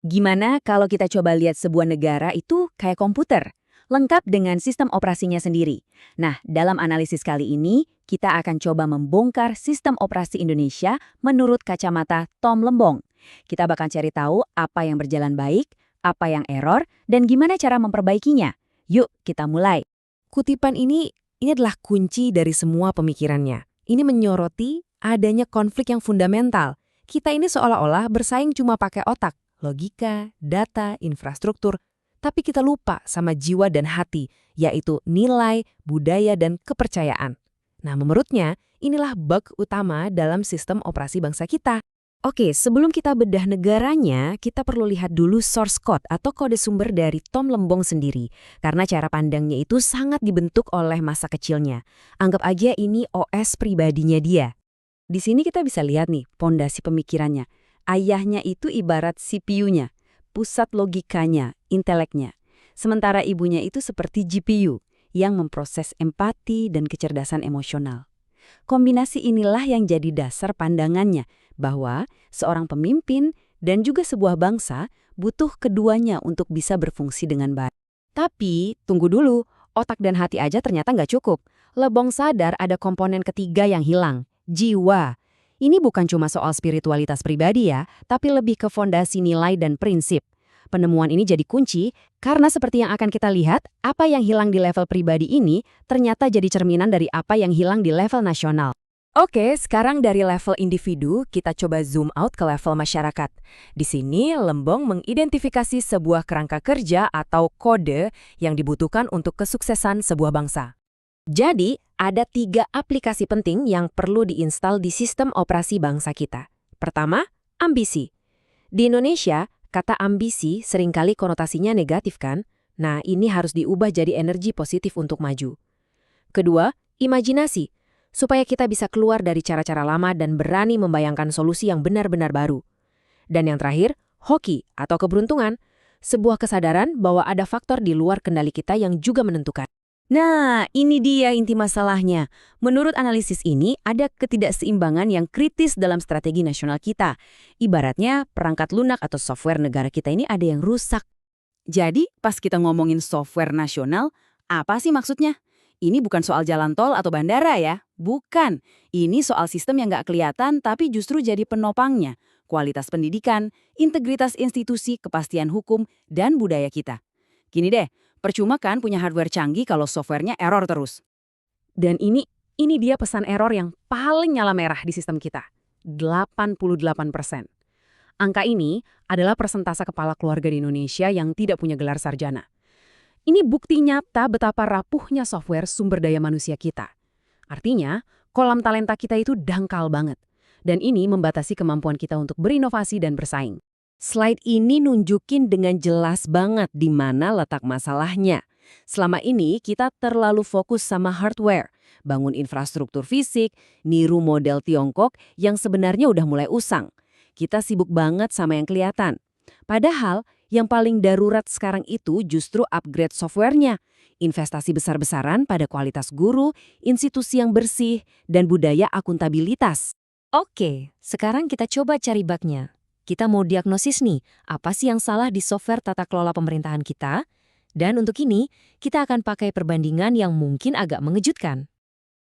Gimana kalau kita coba lihat sebuah negara itu kayak komputer, lengkap dengan sistem operasinya sendiri. Nah, dalam analisis kali ini, kita akan coba membongkar sistem operasi Indonesia menurut kacamata Tom Lembong. Kita bakal cari tahu apa yang berjalan baik, apa yang error, dan gimana cara memperbaikinya. Yuk, kita mulai. Kutipan ini adalah kunci dari semua pemikirannya. Ini menyoroti adanya konflik yang fundamental. Kita ini seolah-olah bersaing cuma pakai otak, logika, data, infrastruktur. Tapi kita lupa sama jiwa dan hati, yaitu nilai, budaya, dan kepercayaan. Nah, menurutnya, inilah bug utama dalam sistem operasi bangsa kita. Oke, sebelum kita bedah negaranya, kita perlu lihat dulu source code atau kode sumber dari Tom Lembong sendiri. Karena cara pandangnya itu sangat dibentuk oleh masa kecilnya. Anggap aja ini OS pribadinya dia. Di sini kita bisa lihat nih, pondasi pemikirannya. Ayahnya itu ibarat CPU-nya, pusat logikanya, inteleknya. Sementara ibunya itu seperti GPU, yang memproses empati dan kecerdasan emosional. Kombinasi inilah yang jadi dasar pandangannya, bahwa seorang pemimpin dan juga sebuah bangsa butuh keduanya untuk bisa berfungsi dengan baik. Tapi, tunggu dulu, otak dan hati aja ternyata nggak cukup. Lebong sadar ada komponen ketiga yang hilang, jiwa. Ini bukan cuma soal spiritualitas pribadi ya, tapi lebih ke fondasi nilai dan prinsip. Penemuan ini jadi kunci, karena seperti yang akan kita lihat, apa yang hilang di level pribadi ini ternyata jadi cerminan dari apa yang hilang di level nasional. Oke, sekarang dari level individu, kita coba zoom out ke level masyarakat. Di sini, Lembong mengidentifikasi sebuah kerangka kerja atau kode yang dibutuhkan untuk kesuksesan sebuah bangsa. Jadi, ada 3 aplikasi penting yang perlu diinstal di sistem operasi bangsa kita. Pertama, ambisi. Di Indonesia, kata ambisi seringkali konotasinya negatif kan? Nah, ini harus diubah jadi energi positif untuk maju. Kedua, imajinasi. Supaya kita bisa keluar dari cara-cara lama dan berani membayangkan solusi yang benar-benar baru. Dan yang terakhir, hoki atau keberuntungan, sebuah kesadaran bahwa ada faktor di luar kendali kita yang juga menentukan. Nah, ini dia inti masalahnya. Menurut analisis ini, ada ketidakseimbangan yang kritis dalam strategi nasional kita. Ibaratnya, perangkat lunak atau software negara kita ini ada yang rusak. Jadi, pas kita ngomongin software nasional, apa sih maksudnya? Ini bukan soal jalan tol atau bandara ya. Bukan. Ini soal sistem yang nggak kelihatan tapi justru jadi penopangnya. Kualitas pendidikan, integritas institusi, kepastian hukum, dan budaya kita. Gini deh, percuma kan punya hardware canggih kalau softwarenya error terus. Dan ini dia pesan error yang paling nyala merah di sistem kita. 88%. Angka ini adalah persentase kepala keluarga di Indonesia yang tidak punya gelar sarjana. Ini bukti nyata betapa rapuhnya software sumber daya manusia kita. Artinya, kolam talenta kita itu dangkal banget. Dan ini membatasi kemampuan kita untuk berinovasi dan bersaing. Slide ini nunjukin dengan jelas banget di mana letak masalahnya. Selama ini kita terlalu fokus sama hardware, bangun infrastruktur fisik, niru model Tiongkok yang sebenarnya udah mulai usang. Kita sibuk banget sama yang kelihatan. Padahal, yang paling darurat sekarang itu justru upgrade softwarenya, investasi besar-besaran pada kualitas guru, institusi yang bersih, dan budaya akuntabilitas. Oke, sekarang kita coba cari bugnya. Kita mau diagnosis nih, apa sih yang salah di software tata kelola pemerintahan kita? Dan untuk ini, kita akan pakai perbandingan yang mungkin agak mengejutkan.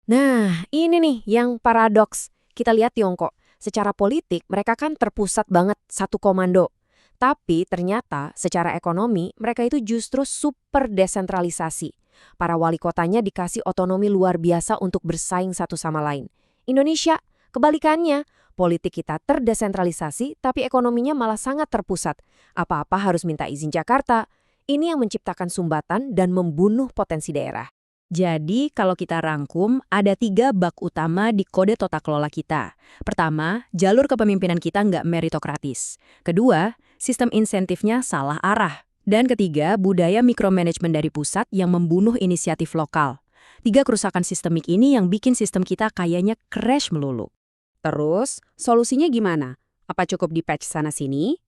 Nah, ini nih yang paradoks. Kita lihat Tiongkok. Secara politik, mereka kan terpusat banget, satu komando. Tapi ternyata secara ekonomi mereka itu justru super desentralisasi. Para wali kotanya dikasih otonomi luar biasa untuk bersaing satu sama lain. Indonesia, kebalikannya, politik kita terdesentralisasi tapi ekonominya malah sangat terpusat. Apa-apa harus minta izin Jakarta. Ini yang menciptakan sumbatan dan membunuh potensi daerah. Jadi, kalau kita rangkum, ada 3 bug utama di kode tata kelola kita. Pertama, jalur kepemimpinan kita nggak meritokratis. Kedua, sistem insentifnya salah arah. Dan ketiga, budaya mikromanajemen dari pusat yang membunuh inisiatif lokal. 3 kerusakan sistemik ini yang bikin sistem kita kayaknya crash melulu. Terus, solusinya gimana? Apa cukup di patch sana-sini?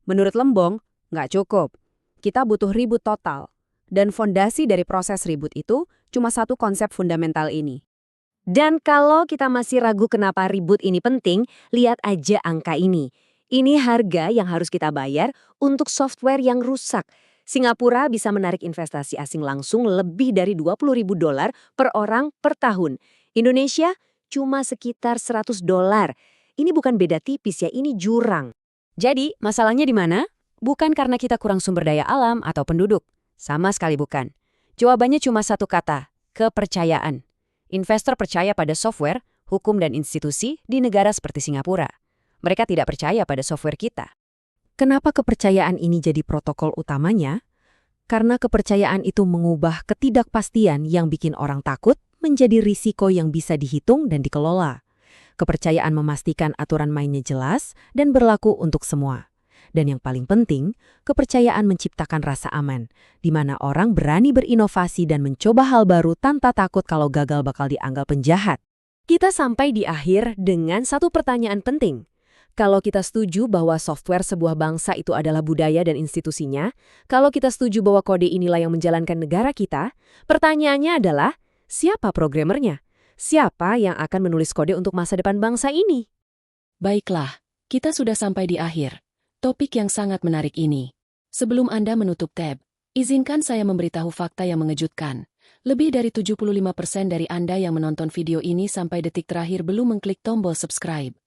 Menurut Lembong, nggak cukup. Kita butuh reboot total. Dan fondasi dari proses reboot itu cuma satu konsep fundamental ini. Dan kalau kita masih ragu kenapa reboot ini penting, lihat aja angka ini. Ini harga yang harus kita bayar untuk software yang rusak. Singapura bisa menarik investasi asing langsung lebih dari 20.000 dolar per orang per tahun. Indonesia cuma sekitar 100 dolar. Ini bukan beda tipis ya, ini jurang. Jadi, masalahnya di mana? Bukan karena kita kurang sumber daya alam atau penduduk. Sama sekali bukan. Jawabannya cuma satu kata, kepercayaan. Investor percaya pada software, hukum dan institusi di negara seperti Singapura. Mereka tidak percaya pada software kita. Kenapa kepercayaan ini jadi protokol utamanya? Karena kepercayaan itu mengubah ketidakpastian yang bikin orang takut menjadi risiko yang bisa dihitung dan dikelola. Kepercayaan memastikan aturan mainnya jelas dan berlaku untuk semua. Dan yang paling penting, kepercayaan menciptakan rasa aman, di mana orang berani berinovasi dan mencoba hal baru tanpa takut kalau gagal bakal dianggap penjahat. Kita sampai di akhir dengan satu pertanyaan penting. Kalau kita setuju bahwa software sebuah bangsa itu adalah budaya dan institusinya, kalau kita setuju bahwa kode inilah yang menjalankan negara kita, pertanyaannya adalah, siapa programmernya? Siapa yang akan menulis kode untuk masa depan bangsa ini? Baiklah, kita sudah sampai di akhir topik yang sangat menarik ini. Sebelum Anda menutup tab, izinkan saya memberitahu fakta yang mengejutkan. Lebih dari 75% dari Anda yang menonton video ini sampai detik terakhir belum mengklik tombol subscribe.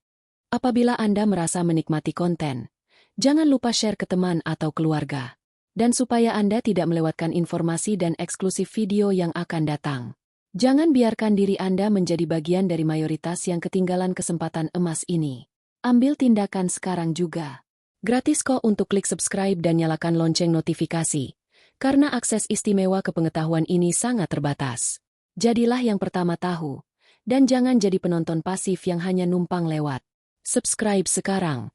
Apabila Anda merasa menikmati konten, jangan lupa share ke teman atau keluarga. Dan supaya Anda tidak melewatkan informasi dan eksklusif video yang akan datang, jangan biarkan diri Anda menjadi bagian dari mayoritas yang ketinggalan kesempatan emas ini. Ambil tindakan sekarang juga. Gratis kok untuk klik subscribe dan nyalakan lonceng notifikasi, karena akses istimewa ke pengetahuan ini sangat terbatas. Jadilah yang pertama tahu, dan jangan jadi penonton pasif yang hanya numpang lewat. Subscribe sekarang.